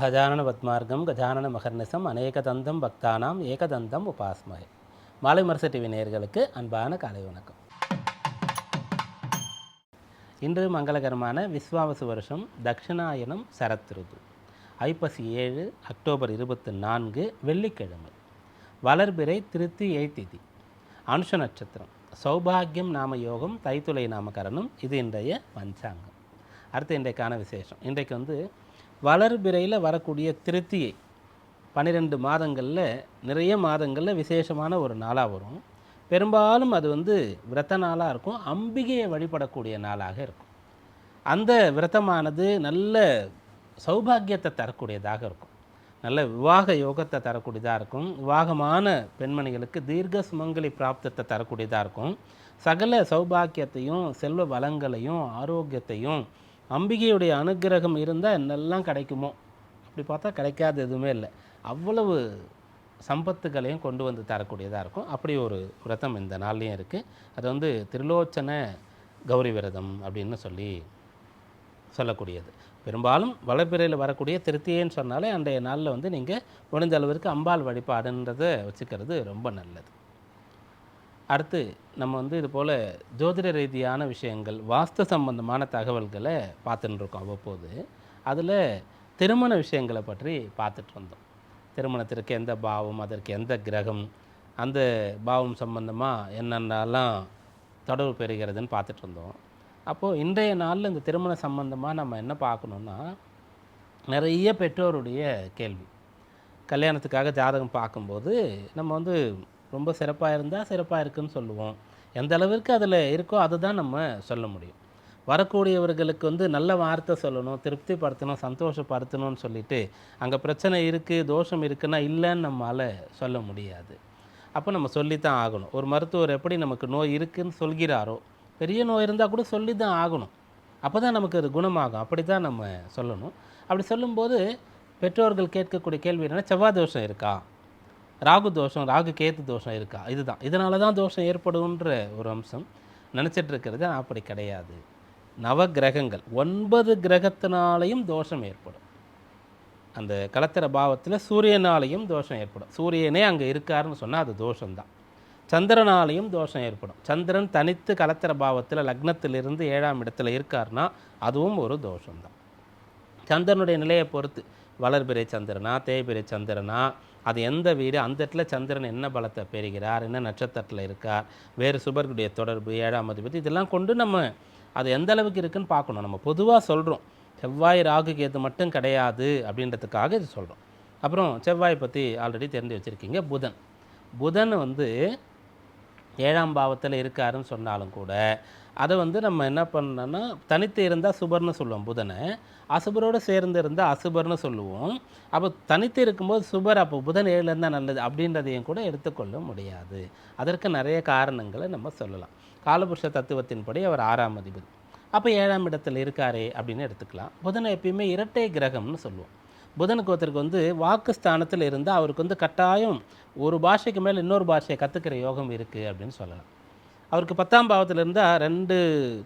அகஜானன பத்மார்க்கம் கஜானன மகர்நிசம் அநேகதந்தம் பக்தானாம் ஏகதந்தம் உபாஸ்மகே. மாலை மரச டிவி நேயர்களுக்கு அன்பான காலை வணக்கம். இன்று மங்களகரமான விஸ்வாவசு வருஷம் தக்ஷிணாயனம் சரத் ருது ஐப்பசி 7 அக்டோபர் 24 வெள்ளிக்கிழமை. வளர்பிறை திருத்தி திதி. அனுஷ நட்சத்திரம். சௌபாகியம் நாம யோகம் தைத்துளை நாமகரணம். இது இன்றைய பஞ்சாங்கம். அடுத்து இன்றைக்கான விசேஷம். இன்றைக்கு வளர்பிறையில் வரக்கூடிய திருத்தியை 12 மாதங்களில் நிறைய மாதங்களில் விசேஷமான ஒரு நாளாக வரும். பெரும்பாலும் அது விரத நாளாக இருக்கும், அம்பிகையை வழிபடக்கூடிய நாளாக இருக்கும். அந்த விரதமானது நல்ல சௌபாகியத்தை தரக்கூடியதாக இருக்கும், நல்ல விவாக யோகத்தை தரக்கூடியதாக இருக்கும், விவாகமான பெண்மணிகளுக்கு தீர்க்க சுமங்கலி பிராப்தத்தை தரக்கூடியதாக இருக்கும். சகல சௌபாக்கியத்தையும் செல்வ வளங்களையும் ஆரோக்கியத்தையும் அம்பிகையுடைய அனுகிரகம் இருந்தால் என்னெல்லாம் கிடைக்குமோ அப்படி பார்த்தா கிடைக்காது எதுவுமே இல்லை. அவ்வளவு சம்பத்துகளையும் கொண்டு வந்து தரக்கூடியதாக இருக்கும். அப்படி ஒரு விரதம் இந்த நாள்லேயும் இருக்குது. அது திரிலோச்சன கௌரி விரதம் அப்படின்னு சொல்லக்கூடியது. பெரும்பாலும் வளர்பிறையில் வரக்கூடிய திருத்தியேன்னு சொன்னாலே அன்றைய நாளில் நீங்கள் முடிஞ்ச அளவிற்கு அம்பாள் வழிபாடுன்றதை வச்சுக்கிறது ரொம்ப நல்லது. அடுத்து நம்ம இது போல் ஜோதிட ரீதியான விஷயங்கள், வாஸ்து சம்பந்தமான தகவல்களை பார்த்துட்டு இருக்கோம் அவ்வப்போது. அதில் திருமண விஷயங்களை பற்றி பார்த்துட்டு வந்தோம். திருமணத்திற்கு எந்த பாவம், அதற்கு எந்த கிரகம், அந்த பாவம் சம்பந்தமாக என்னென்னலாம் தொடர்பு பெறுகிறதுன்னு பார்த்துட்டு இருந்தோம். அப்போது இன்றைய நாளில் இந்த திருமண சம்பந்தமாக நம்ம என்ன பார்க்கணுன்னா, நிறைய பெற்றோருடைய கேள்வி. கல்யாணத்துக்காக ஜாதகம் பார்க்கும்போது நம்ம ரொம்ப சிறப்பாக இருந்தால் சிறப்பாக இருக்குதுன்னு சொல்லுவோம். எந்த அளவிற்கு அதில் இருக்கோ அதுதான் நம்ம சொல்ல முடியும். வரக்கூடியவர்களுக்கு நல்ல வார்த்தை சொல்லணும், திருப்திப்படுத்தணும், சந்தோஷப்படுத்தணும்னு சொல்லிவிட்டு அங்கே பிரச்சனை இருக்குது, தோஷம் இருக்குன்னா இல்லைன்னு நம்மளால் சொல்ல முடியாது. அப்போ நம்ம சொல்லித்தான் ஆகணும். ஒரு மருத்துவர் எப்படி நமக்கு நோய் இருக்குதுன்னு சொல்கிறாரோ, பெரிய நோய் இருந்தால் கூட சொல்லி தான் ஆகணும். அப்போ தான் நமக்கு அது குணமாகும். அப்படி தான் நம்ம சொல்லணும். அப்படி சொல்லும்போது பெற்றோர்கள் கேட்கக்கூடிய கேள்வி என்னென்னா, செவ்வாய் தோஷம் இருக்கா, ராகு தோஷம், ராகு கேத்து தோஷம் இருக்கா, இதுதான் இதனால தான் தோஷம் ஏற்படும்ன்ற ஒரு அம்சம் நினச்சிட்டு இருக்கிறது. அப்படி கிடையாது. நவ கிரகங்கள் 9 கிரகத்தினாலையும் தோஷம் ஏற்படும். அந்த கலத்திர பாவத்தில் சூரியனாலையும் தோஷம் ஏற்படும். சூரியனே அங்கே இருக்காருன்னு சொன்னால் அது தோஷம்தான். சந்திரனாலையும் தோஷம் ஏற்படும். சந்திரன் தனித்து கலத்திர பாவத்தில் லக்னத்திலிருந்து 7ஆம் இடத்துல இருக்காருன்னா அதுவும் ஒரு தோஷம்தான். சந்திரனுடைய நிலையை பொறுத்து வளர்பிறை சந்திரனா தேய்பிறை சந்திரனா, அது எந்த வீடு, அந்த இடத்துல சந்திரன் என்ன பலத்தை பெறுகிறார், என்ன நட்சத்திரத்தில் இருக்கார், வேறு சுபர்களுடைய தொடர்பு, 7ஆம் அதிபதி, இதெல்லாம் கொண்டு நம்ம அது எந்த அளவுக்கு இருக்குதுன்னு பார்க்கணும். நம்ம பொதுவாக சொல்கிறோம் செவ்வாய் ராகு கேது மட்டும் கிடையாது அப்படின்றதுக்காக இது சொல்கிறோம். அப்புறம் செவ்வாய் பற்றி ஆல்ரெடி தெரிஞ்சு வச்சுருக்கீங்க. புதன் 7ஆம் பாவத்தில் இருக்காருன்னு சொன்னாலும் கூட அதை நம்ம என்ன பண்ணோன்னா, தனித்து இருந்தால் சுபர்னு சொல்லுவோம் புதனை, அசுபரோடு சேர்ந்து இருந்தால் அசுபர்னு சொல்லுவோம். அப்போ தனித்து இருக்கும்போது சுபர், அப்போ புதன் 7 இருந்தால் நல்லது அப்படின்றதையும் கூட எடுத்துக்கொள்ள முடியாது. அதற்கு நிறைய காரணங்களை நம்ம சொல்லலாம். காலபுருஷ தத்துவத்தின்படி அவர் 6ஆம் அதிபதி, அப்போ 7ஆம் இடத்தில் இருக்காரே அப்படின்னு எடுத்துக்கலாம். புதனை எப்பயுமே இரட்டை கிரகம்னு சொல்லுவோம். புதனுக்கு ஒருத்தருக்கு வாக்கு ஸ்தானத்தில் இருந்தால் அவருக்கு கட்டாயம் ஒரு பாஷைக்கு மேலே இன்னொரு பாஷையை கற்றுக்கிற யோகம் இருக்குது அப்படின்னு சொல்லலாம். அவருக்கு 10ஆம் பாவத்தில் இருந்தால் 2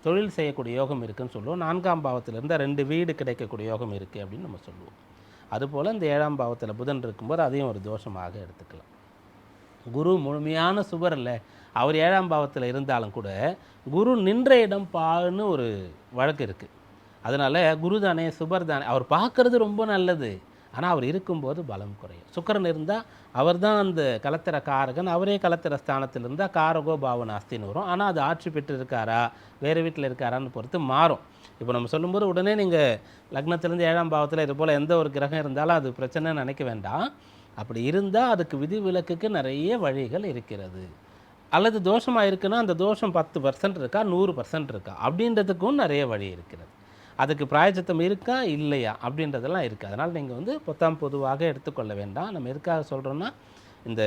தொழில் செய்யக்கூடிய யோகம் இருக்குதுன்னு சொல்லுவோம். 4ஆம் பாவத்தில் இருந்தால் 2 வீடு கிடைக்கக்கூடிய யோகம் இருக்குது அப்படின்னு நம்ம சொல்லுவோம். அதுபோல் இந்த 7ஆம் பாவத்தில் புதன் இருக்கும்போது அதையும் ஒரு தோஷமாக எடுத்துக்கலாம். குரு முழுமையான சுபர் இல்லை, அவர் 7ஆம் பாவத்தில் இருந்தாலும் கூட குரு நின்ற இடம் பான்னு ஒரு வழக்கு இருக்குது. அதனால் குரு தானே சுபர் தானே, அவர் பார்க்குறது ரொம்ப நல்லது, ஆனால் அவர் இருக்கும்போது பலம் குறையும். சுக்கிரன் இருந்தால் அவர் தான் அந்த கலத்திர காரகன், அவரே கலத்திர ஸ்தானத்தில் இருந்தால் காரகோ பாவனாஸ்தின்னு வரும். ஆனால் அது ஆட்சி பெற்று இருக்காரா வேறு வீட்டில் இருக்காரான்னு பொறுத்து மாறும். இப்போ நம்ம சொல்லும்போது உடனே நீங்கள் லக்னத்திலேருந்து 7ஆம் பாவத்தில் இது போல் எந்த ஒரு கிரகம் இருந்தாலும் அது பிரச்சனைன்னு நினைக்க வேண்டாம். அப்படி இருந்தால் அதுக்கு விதி விலக்குக்கு நிறைய வழிகள் இருக்கிறது. அல்லது தோஷமாக இருக்குன்னா அந்த தோஷம் 10% இருக்கா 100% இருக்கா அப்படின்றதுக்கும் நிறைய வழி இருக்கிறது. அதுக்கு பிராயச்சித்தம் இருக்கா இல்லையா அப்படின்றதெல்லாம் இருக்குது. அதனால் நீங்கள் பொதுவாக எடுத்துக்கொள்ள வேண்டாம். நம்ம எதுக்காக சொல்கிறோன்னா, இந்த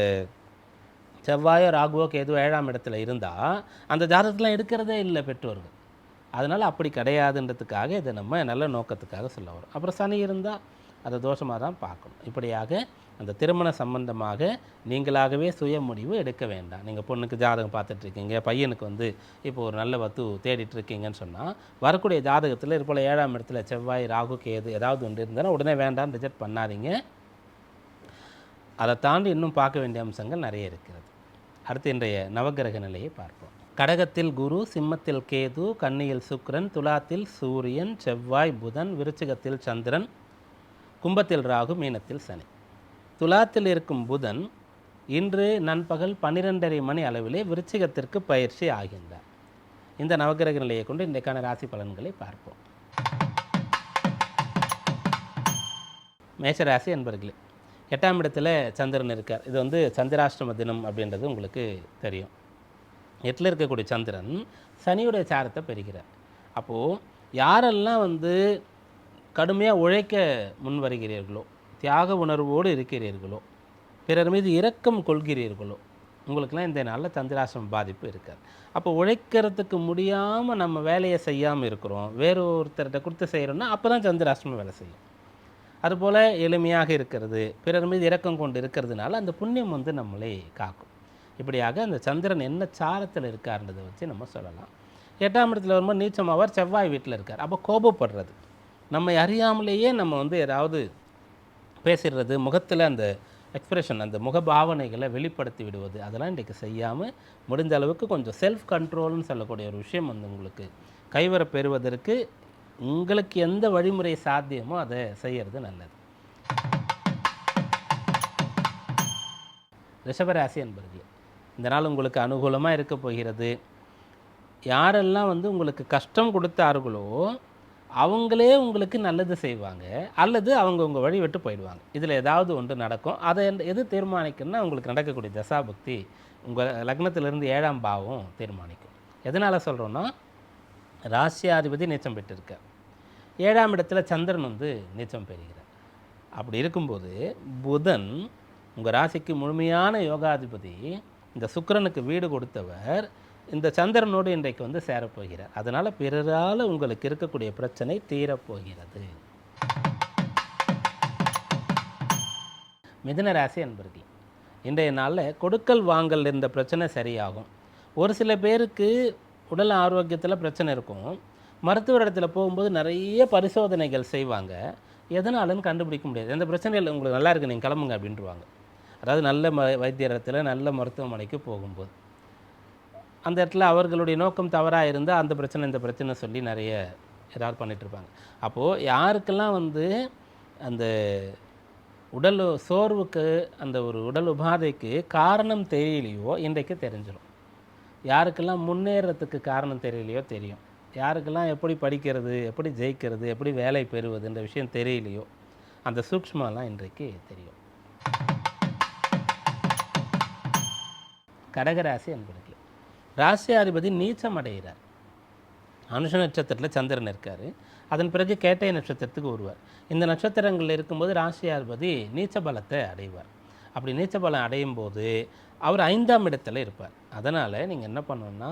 செவ்வாயோ ராகுவோ கேதுவோ 7ஆம் இடத்துல இருந்தால் அந்த ஜாதகத்தெலாம் எடுக்கிறதே இல்லை பெற்றோர்கள். அதனால் அப்படி கிடையாதுன்றதுக்காக இதை நம்ம நல்ல நோக்கத்துக்காக சொல்ல வரோம். அப்புறம் சனி இருந்தால் அதை தோஷமாக தான் பார்க்கணும். இப்படியாக அந்த திருமண சம்பந்தமாக நீங்களாகவே சுய முடிவு எடுக்க வேண்டாம். நீங்கள் பொண்ணுக்கு ஜாதகம் பார்த்துட்ருக்கீங்க, பையனுக்கு வந்து இப்போ ஒரு நல்ல வத்து தேடிட்டுருக்கீங்கன்னு சொன்னால், வரக்கூடிய ஜாதகத்தில் இது போல் 7ஆம் இடத்துல செவ்வாய், ராகு, கேது ஏதாவது ஒன்று இருந்தாலும் உடனே வேண்டாம்னு ரிஜெக்ட் பண்ணாதீங்க. அதை தாண்டி இன்னும் பார்க்க வேண்டிய அம்சங்கள் நிறைய இருக்கிறது. அடுத்து இன்றைய நவகிரக நிலையை பார்ப்போம். கடகத்தில் குரு, சிம்மத்தில் கேது, கன்னியில் சுக்கிரன், துலாத்தில் சூரியன், செவ்வாய், புதன், விருச்சிகத்தில் சந்திரன், கும்பத்தில் ராகு, மீனத்தில் சனி. துலாத்தில் இருக்கும் புதன் இன்று நண்பகல் 12:30 மணி அளவிலே விருச்சிகத்திற்கு பயிற்சி ஆகின்றார். இந்த நவகிரக நிலையை கொண்டு இன்றைக்கான ராசி பலன்களை பார்ப்போம். மேஷராசி என்பர்களே, 8ஆம் இடத்துல சந்திரன் இருக்கார். இது வந்து சந்திராஷ்டம தினம் அப்படின்றது உங்களுக்கு தெரியும். 8ல் இருக்கக்கூடிய சந்திரன் சனியுடைய சாரத்தை பெறுகிறார். அப்போது யாரெல்லாம் வந்து கடுமையாக உழைக்க முன் வருகிறீர்களோ, தியாக உணர்வோடு இருக்கிறீர்களோ, பிறர் மீது இரக்கம் கொள்கிறீர்களோ, உங்களுக்கெல்லாம் இந்த நாளில் சந்திராஷ்டம பாதிப்பு இருக்காது. அப்போ உழைக்கிறதுக்கு முடியாமல் நம்ம வேலையை செய்யாமல் இருக்கிறோம், வேறு ஒருத்தர்கிட்ட கொடுத்து செய்கிறோன்னா அப்போ தான் சந்திராஷ்டமம் வேலை செய்யும். அதுபோல் எளிமையாக இருக்கிறது, பிறர் மீது இரக்கம் கொண்டு இருக்கிறதுனால அந்த புண்ணியம் வந்து நம்மளை காக்கும். இப்படியாக அந்த சந்திரன் என்ன சாரத்தில் இருக்கார்ன்றதை வச்சு நம்ம சொல்லலாம். 8ஆம் இடத்துல வரும்போது நீச்சமாவார், செவ்வாய் வீட்டில் இருக்கார். அப்போ கோபப்படுறது, நம்ம அறியாமலேயே நம்ம வந்து ஏதாவது பேசிடுறது, முகத்தில் அந்த எக்ஸ்ப்ரெஷன், அந்த முகபாவனைகளை வெளிப்படுத்தி விடுவது, அதெல்லாம் இன்றைக்கு செய்யாமல் முடிஞ்ச அளவுக்கு கொஞ்சம் செல்ஃப் கண்ட்ரோல்னு சொல்லக்கூடிய ஒரு விஷயம் வந்து உங்களுக்கு கைவர பெறுவதற்கு உங்களுக்கு எந்த வழிமுறை சாத்தியமோ அதை செய்கிறது நல்லது. ரிஷபராசி என்பது இந்த நாள் உங்களுக்கு அனுகூலமாக இருக்க போகிறது. யாரெல்லாம் வந்து உங்களுக்கு கஷ்டம் கொடுத்தார்களோ அவங்களே உங்களுக்கு நல்லது செய்வாங்க, அல்லது அவங்க உங்கள் வழி விட்டு போயிடுவாங்க. இதில் ஏதாவது ஒன்று நடக்கும். அதை எது தீர்மானிக்குன்னா உங்களுக்கு நடக்கக்கூடிய தசாபக்தி உங்கள் லக்னத்திலிருந்து 7ஆம் பாவம் தீர்மானிக்கும். எதனால் சொல்கிறோன்னா, ராசியாதிபதி நீச்சம் பெற்றிருக்கார், 7ஆம் இடத்துல சந்திரன் வந்து நீச்சம் பெறுகிறார். அப்படி இருக்கும்போது புதன் உங்கள் ராசிக்கு முழுமையான யோகாதிபதி, இந்த சுக்கிரனுக்கு வீடு கொடுத்தவர் இந்த சந்திரனோடு இன்றைக்கு வந்து சேரப்போகிறார். அதனால் பிறரால் உங்களுக்கு இருக்கக்கூடிய பிரச்சனை தீரப்போகிறது. மிதுன ராசி என்பர்கள், இன்றைய நாளில் கொடுக்கல் வாங்கல் இருந்த பிரச்சனை சரியாகும். ஒரு சில பேருக்கு உடல் ஆரோக்கியத்தில் பிரச்சனை இருக்கும். மருத்துவர் இடத்துல போகும்போது நிறைய பரிசோதனைகள் செய்வாங்க, எதனாலன்னு கண்டுபிடிக்க முடியாது. எந்த பிரச்சனையில் உங்களுக்கு நல்லா இருக்குது, நீங்கள் கிளம்புங்க அப்படின்ட்டுருவாங்க. அதாவது நல்ல வைத்தியரத்தில் நல்ல மருத்துவமனைக்கு போகும்போது அந்த இடத்துல அவர்களுடைய நோக்கம் தவறாக இருந்தால் அந்த பிரச்சனை இந்த பிரச்சனை சொல்லி நிறைய ஏதாவது பண்ணிகிட்ருப்பாங்க. அப்போது யாருக்கெல்லாம் வந்து அந்த உடல் சோர்வுக்கு, அந்த ஒரு உடல் உபாதைக்கு காரணம் தெரியலையோ இன்றைக்கு தெரிஞ்சிடும். யாருக்கெல்லாம் முன்னேறத்துக்கு காரணம் தெரியலையோ தெரியும். யாருக்கெல்லாம் எப்படி படிக்கிறது, எப்படி ஜெயிக்கிறது, எப்படி வேலை பெறுவதுன்ற விஷயம் தெரியலையோ அந்த சூக்ஷ்மலாம் இன்றைக்கு தெரியும். கடகராசி என்பது ராசியாதிபதி நீச்சம் அடைகிறார். அனுஷ நட்சத்திரத்தில் சந்திரன் இருக்கார். அதன் பிறகு கேட்டை நட்சத்திரத்துக்கு வருவார். இந்த நட்சத்திரங்களில் இருக்கும்போது ராசியாதிபதி நீச்ச பலத்தை அடைவார். அப்படி நீச்ச பலம் அடையும் போது அவர் 5ஆம் இடத்துல இருப்பார். அதனால் நீங்கள் என்ன பண்ணணுன்னா,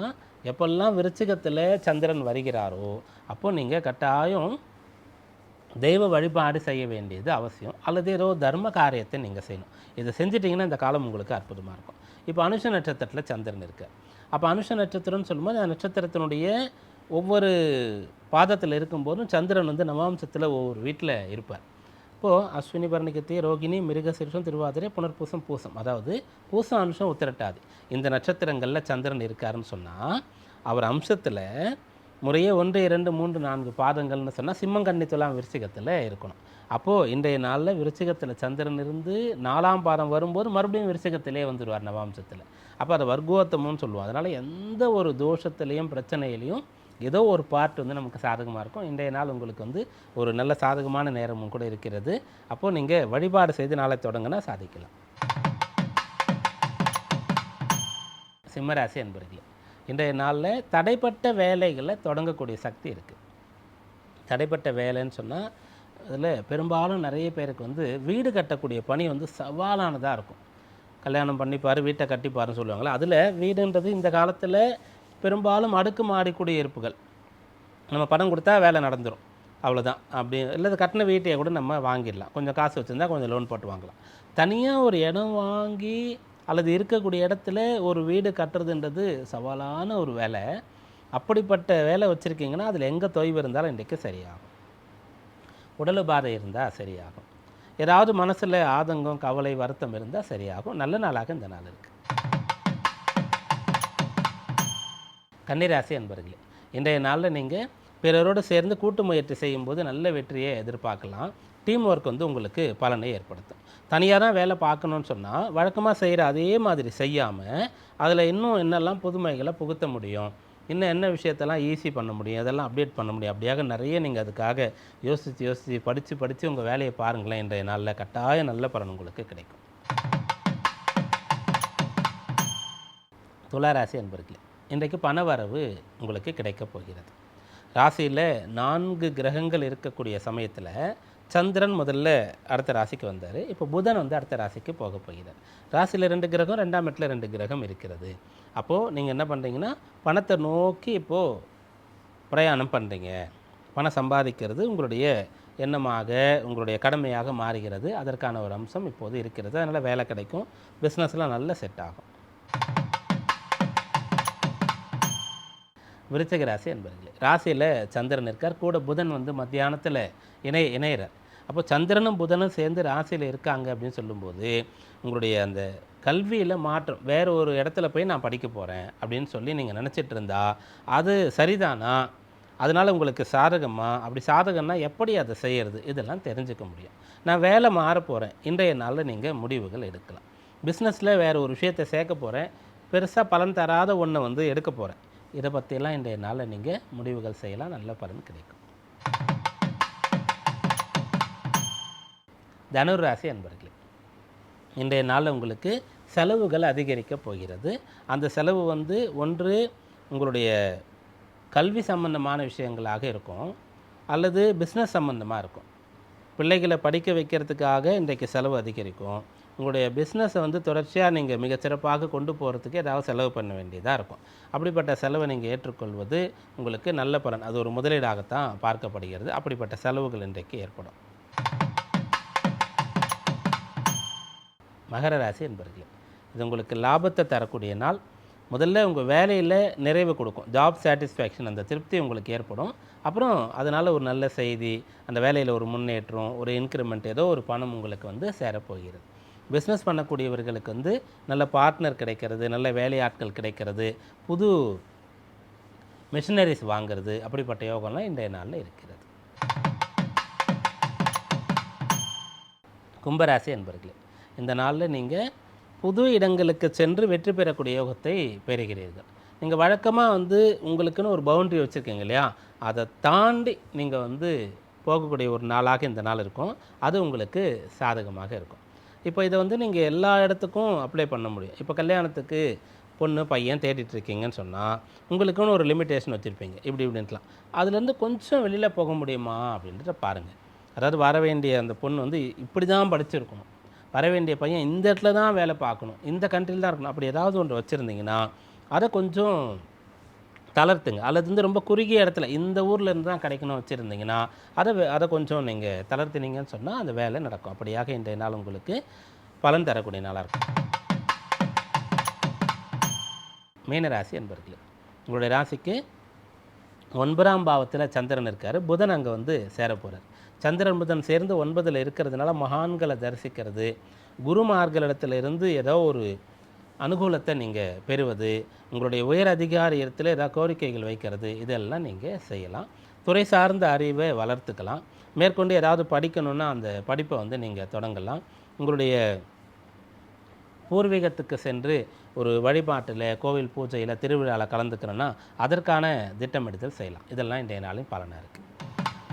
எப்பெல்லாம் விருச்சிகத்தில் சந்திரன் வருகிறாரோ அப்போது நீங்கள் கட்டாயம் தெய்வ வழிபாடு செய்ய வேண்டியது அவசியம், அல்லது ஏதோ தர்ம காரியத்தை நீங்கள் செய்யணும். இதை செஞ்சிட்டிங்கன்னா இந்த காலம் உங்களுக்கு அற்புதமாக இருக்கும். இப்போ அனுஷ நட்சத்திரத்தில் சந்திரன் இருக்கார். அப்போ அனுஷ நட்சத்திரம்னு சொல்லும்போது அந்த நட்சத்திரத்தினுடைய ஒவ்வொரு பாதத்தில் இருக்கும்போதும் சந்திரன் வந்து நவாம்சத்தில் ஒவ்வொரு வீட்டில் இருப்பார். இப்போது அஸ்வினி, பரணிக்கத்தி, ரோகிணி, மிருகசீரிஷம், திருவாதிரை, புனர்பூசம், பூசம், அதாவது பூசம், அனுஷம், உத்திரட்டாதி இந்த நட்சத்திரங்களில் சந்திரன் இருக்காருன்னு சொன்னால் அவர் அம்சத்தில் முறையே 1, 2, 3, 4 பாதங்கள்னு சொன்னால் சிம்மம், கன்னி, துலாம், விருச்சிகத்தில் இருக்கணும். அப்போது இன்றைய நாளில் விருச்சிகத்தில் சந்திரன் இருந்து 4ஆம் பாதம் வரும்போது மறுபடியும் விருச்சிகத்திலே வந்துடுவார் நவாம்சத்தில். அப்போ அதை வர்க்கோத்தமம்னு சொல்லுவோம். அதனால் எந்த ஒரு தோஷத்துலேயும் பிரச்சனையிலையும் ஏதோ ஒரு பார்ட் வந்து நமக்கு சாதகமாக இருக்கும். இன்றைய நாள் உங்களுக்கு வந்து ஒரு நல்ல சாதகமான நேரமும் கூட இருக்கிறது. அப்போது நீங்கள் வழிபாடு செய்து நாளை தொடங்கினா சாதிக்கலாம். சிம்மராசி என்பர்களே, இன்றைய நாளில் தடைப்பட்ட வேலைகளை தொடங்கக்கூடிய சக்தி இருக்குது. தடைப்பட்ட வேலைன்னு சொன்னால் அதில் பெரும்பாலும் நிறைய பேருக்கு வந்து வீடு கட்டக்கூடிய பணி வந்து சவாலானதாக இருக்கும். கல்யாணம் பண்ணிப்பார், வீட்டை கட்டிப்பாருன்னு சொல்லுவாங்களே, அதில் வீடுன்றது இந்த காலத்தில் பெரும்பாலும் அடுக்குமாடி குடியிருப்புகள். நம்ம பணம் கொடுத்தா வேலை நடந்துடும். அவ்வளோதான். அப்படி இல்லது கட்டின வீட்டையே கூட நம்ம வாங்கிடலாம். கொஞ்சம் காசு வச்சுருந்தா கொஞ்சம் லோன் போட்டு வாங்கலாம். தனியாக ஒரு இடம் வாங்கி அல்லது இருக்கக்கூடிய இடத்துல ஒரு வீடு கட்டுறதுன்றது சவாலான ஒரு வேலை. அப்படிப்பட்ட வேலை வச்சுருக்கீங்கன்னா அதில் எங்கே தொய்வு இருந்தாலும் இன்றைக்கு சரியாகும். உடல் உபாதை இருந்தால் சரியாகும். ஏதாவது மனசில் ஆதங்கம், கவலை, வருத்தம் இருந்தால் சரியாகும். நல்ல நாளாக இந்த நாள் இருக்குது. கன்னிராசி அன்பர்களே, இன்றைய நாளில் நீங்கள் பிறரோடு சேர்ந்து கூட்டு முயற்சி செய்யும்போது நல்ல வெற்றியை எதிர்பார்க்கலாம். டீம் ஒர்க் வந்து உங்களுக்கு பலனை ஏற்படுத்தும். தனியாக தான் வேலை பார்க்கணுன்னு சொன்னால் வழக்கமாக செய்கிற அதே மாதிரி செய்யாமல் அதில் இன்னும் என்னெல்லாம் புதுமைகளை புகுத்த முடியும், இன்னும் என்ன விஷயத்தெல்லாம் ஈஸி பண்ண முடியும், அதெல்லாம் அப்டேட் பண்ண முடியும், அப்படியாக நிறைய நீங்கள் அதுக்காக யோசித்து படித்து உங்கள் வேலையை பாருங்களேன். இன்றைய நாளில் கட்டாயம் நல்ல பலன் உங்களுக்கு கிடைக்கும். துளாராசி அன்பர்களே, இன்றைக்கு பண வரவு உங்களுக்கு கிடைக்கப் போகிறது. ராசியில் 4 கிரகங்கள் இருக்கக்கூடிய சமயத்தில் சந்திரன் முதல்ல அடுத்த ராசிக்கு வந்தார். இப்போ புதன் வந்து அடுத்த ராசிக்கு போக போகிறார். ராசியில் 2 கிரகம், 2ஆம் இடத்துல 2 கிரகம் இருக்கிறது. அப்போது நீங்கள் என்ன பண்ணுறீங்கன்னா பணத்தை நோக்கி இப்போது பிரயாணம் பண்ணுறீங்க. பணம் சம்பாதிக்கிறது உங்களுடைய எண்ணமாக, உங்களுடைய கடமையாக மாறுகிறது. அதற்கான ஒரு அம்சம் இப்போது இருக்கிறது. அதனால் வேலை கிடைக்கும், பிஸ்னஸ்லாம் நல்ல செட் ஆகும். விருச்சிக ராசி என்பர்களே, ராசியில் சந்திரன் இருக்கார், கூட புதன் வந்து மத்தியானத்தில் இணையிறார். அப்போ சந்திரனும் புதனும் சேர்ந்து ராசியில் இருக்காங்க அப்படின்னு சொல்லும்போது உங்களுடைய அந்த கல்வியில் மாற்றம், வேறு ஒரு இடத்துல போய் நான் படிக்க போகிறேன் அப்படின்னு சொல்லி நீங்கள் நினச்சிட்டு இருந்தா அது சரிதானா, அதனால் உங்களுக்கு சாதகமா, அப்படி சாதகம்னா எப்படி அதை செய்கிறது, இதெல்லாம் தெரிஞ்சுக்க முடியும். நான் வேலை மாற போகிறேன், இன்றைய நாளில் நீங்கள் முடிவுகள் எடுக்கலாம். பிஸ்னஸில் வேறு ஒரு விஷயத்தை சேர்க்க போகிறேன், பெருசாக பலன் தராத ஒன்றை வந்து எடுக்க போகிறேன், இதை பற்றியெல்லாம் இன்றைய நாளில் நீங்கள் முடிவுகள் செய்யலாம், நல்ல பலன் கிடைக்கும். தனுர் ராசி அன்பர்களே, இன்றைய நாளில் உங்களுக்கு செலவுகள் அதிகரிக்கப் போகிறது. அந்த செலவு வந்து ஒன்று உங்களுடைய கல்வி சம்பந்தமான விஷயங்களாக இருக்கும், அல்லது பிஸ்னஸ் சம்பந்தமாக இருக்கும். பிள்ளைகளை படிக்க வைக்கிறதுக்காக இன்றைக்கு செலவு அதிகரிக்கும். உங்களுடைய பிஸ்னஸை வந்து தொடர்ச்சியாக நீங்கள் மிகச்சிறப்பாக கொண்டு போகிறதுக்கு ஏதாவது செலவு பண்ண வேண்டியதாக இருக்கும். அப்படிப்பட்ட செலவை நீங்கள் ஏற்றுக்கொள்வது உங்களுக்கு நல்ல பலன், அது ஒரு முதலீடாகத்தான் பார்க்கப்படுகிறது. அப்படிப்பட்ட செலவுகள் இன்றைக்கு ஏற்படும். மகர ராசி என்பர்களே, இது உங்களுக்கு லாபத்தை தரக்கூடிய நாள். முதல்ல உங்கள் வேலையில் நிறைவு கொடுக்கும், ஜாப் சாட்டிஸ்ஃபேக்ஷன், அந்த திருப்தி உங்களுக்கு ஏற்படும். அப்புறம் அதனால் ஒரு நல்ல செய்தி, அந்த வேலையில் ஒரு முன்னேற்றம், ஒரு இன்க்ரிமெண்ட், ஏதோ ஒரு பணம் உங்களுக்கு வந்து சேரப்போகிறது. பிஸ்னஸ் பண்ணக்கூடியவர்களுக்கு வந்து நல்ல பார்ட்னர் கிடைக்கிறது, நல்ல வேலையாட்கள் கிடைக்கிறது, புது மிஷினரிஸ் வாங்கிறது, அப்படிப்பட்ட யோகம்லாம் இன்றைய நாளில் இருக்கிறது. கும்பராசி என்பர்களே, இந்த நாளில் நீங்கள் புது இடங்களுக்கு சென்று வெற்றி பெறக்கூடிய யோகத்தை பெறுகிறீர்கள். நீங்கள் வழக்கமாக வந்து உங்களுக்குன்னு ஒரு பவுண்ட்ரி வச்சுருக்கீங்க இல்லையா, அதை தாண்டி நீங்கள் வந்து போகக்கூடிய ஒரு நாளாக இந்த நாள் இருக்கும். அது உங்களுக்கு சாதகமாக இருக்கும். இப்போ இதை வந்து நீங்கள் எல்லா இடத்துக்கும் அப்ளை பண்ண முடியும். இப்போ கல்யாணத்துக்கு பொண்ணு பையன் தேடிட்டுருக்கீங்கன்னு சொன்னால் உங்களுக்குன்னு ஒரு லிமிட்டேஷன் வச்சுருப்பீங்க, இப்படின்ட்டுலாம். அதுலேருந்து கொஞ்சம் வெளியில் போக முடியுமா அப்படின்றத பாருங்கள். அதாவது வர வேண்டிய அந்த பொண்ணு வந்து இப்படி தான் படிச்சிருக்கணும், வர வேண்டிய பையன் இந்த இடத்துல தான் வேலை பார்க்கணும், இந்த கண்ட்ரியில் தான் இருக்கணும், அப்படி ஏதாவது ஒன்று வச்சுருந்தீங்கன்னா அதை கொஞ்சம் தளர்த்துங்க. அல்லது வந்து ரொம்ப குறுகிய இடத்துல இந்த ஊரில் இருந்து தான் கிடைக்கணும் வச்சுருந்தீங்கன்னா அதை கொஞ்சம் நீங்கள் தளர்த்தினீங்கன்னு சொன்னால் அந்த வேலை நடக்கும். அப்படியாக இன்றைய நாள் உங்களுக்கு பலன் தரக்கூடிய நாளாக இருக்கும். மீன ராசி என்பர்களே, உங்களுடைய ராசிக்கு 9ஆம் பாவத்தில் சந்திரன் இருக்கார், புதன் அங்கே வந்து சேர போகிறார். சந்திரன் புதன் சேர்ந்து 9ல் இருக்கிறதுனால மகான்களை தரிசிக்கிறது, குருமார்களிடத்திலிருந்து ஏதோ ஒரு அனுகூலத்தை நீங்கள் பெறுவது, உங்களுடைய உயர் அதிகாரி இடத்துல ஏதாவது கோரிக்கைகள் வைக்கிறது, இதெல்லாம் நீங்கள் செய்யலாம். துறை சார்ந்த அறிவை வளர்த்துக்கலாம். மேற்கொண்டு ஏதாவது படிக்கணுன்னா அந்த படிப்பை வந்து நீங்கள் தொடங்கலாம். உங்களுடைய பூர்வீகத்துக்கு சென்று ஒரு வழிபாட்டில், கோவில் பூஜையில், திருவிழாவில் கலந்துக்கிறோன்னா அதற்கான திட்டமிடுதல் செய்யலாம். இதெல்லாம் இன்றைய நாளின் பலனாக இருக்குது.